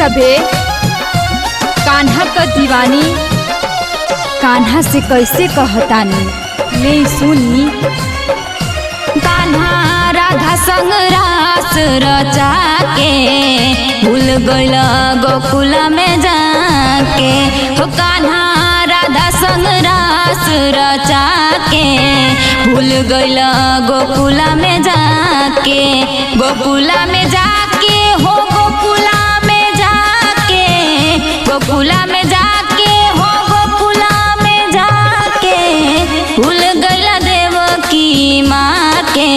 सभे कान्हा का दीवानी कान्हा से कैसे कहतानी ले सुनी। कान्हा राधा संग रास रचा के भूल गइल गोकुला में जाके। हो कान्हा राधा संग रास रचा के भूल गइल गोकुला में जाके। गोकुला में जाके हो गोकुला में जाके, गोकुला में जाके हो गोकुला में जाके भूल गइल देवकी माँ के।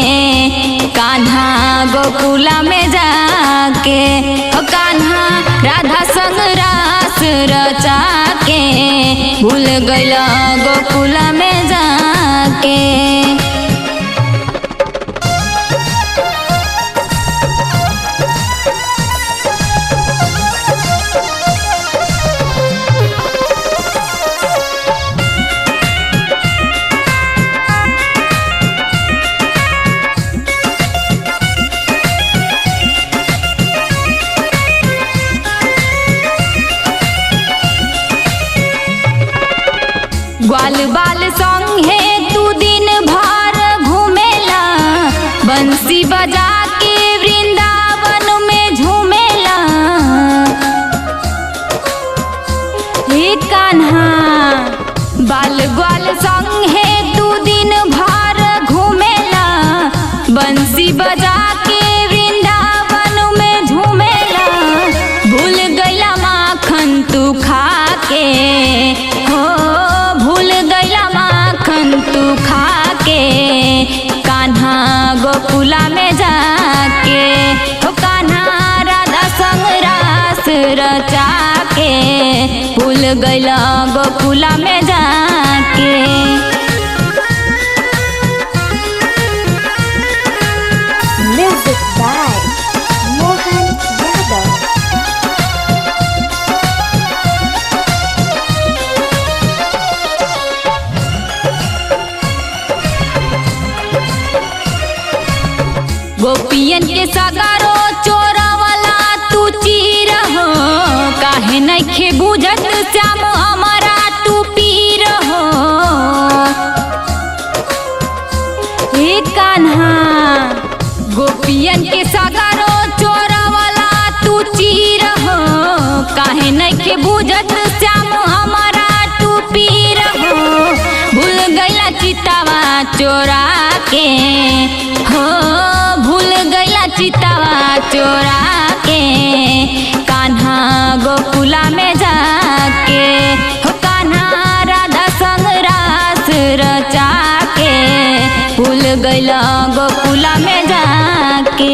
कान्हा गोकुला में जाके हो कान्हा राधा संग रास रचा के भूल गइल गोकुला में जाके। ग्वाल बाल संगे तू दिन भर घूमेला, बंसी बजा के वृंदावन में झूमेला। हे कान्हा बाल ग्वाल संगे तू दिन भर घूमेला, बंसी बजा के वृंदावन में झूमेला। भूल गइला माखन तू खा के, हो भूल गइला माखन तू खा के। कान्हा गोकुला में जाके हो कान्हा राधा संग रास रचा के भूल गइला गोकुला में जाके। Music by Mohan Yadav. गोपियन के सगारो चोरवला तू चीर हो, काहे नइखे बुझत श्याम हमारा तू पीर हो। हे कान्हा गोपियन के सगारो चोरवला तू चीर हो, काहे नइखे बुझत श्याम हमारा तू पीर हो। भूल गइला चितवा चोरा के, हो भूल गइला चितवा चोरा के। कान्हा गोकुला में जाके हो कान्हा राधा संग रास रचा के भूल गइला गोकुला में जाके।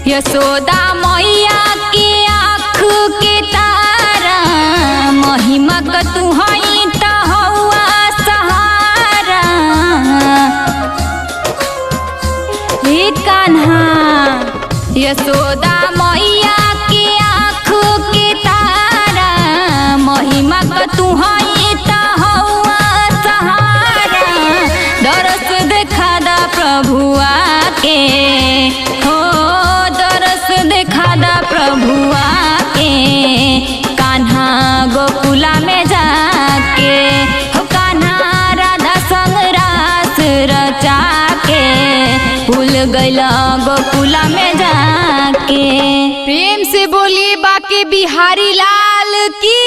यशोदा मैया के आँख के तारा, महिमा क तू हई त हौआ सहारा। हे कान्हा यशोदा मैया के आँख के तारा, महिमा क तू हई त हौआ सहारा। दरस देखा दा प्रभुआ के, हो दरस देखा दा प्रभुआ के। कान्हा गोकुला में जाके हो कान्हा राधा संग रास रचा के भूल गइला गोकुला में जाके। प्रेम से बोलिए बाके बिहारी लाल की।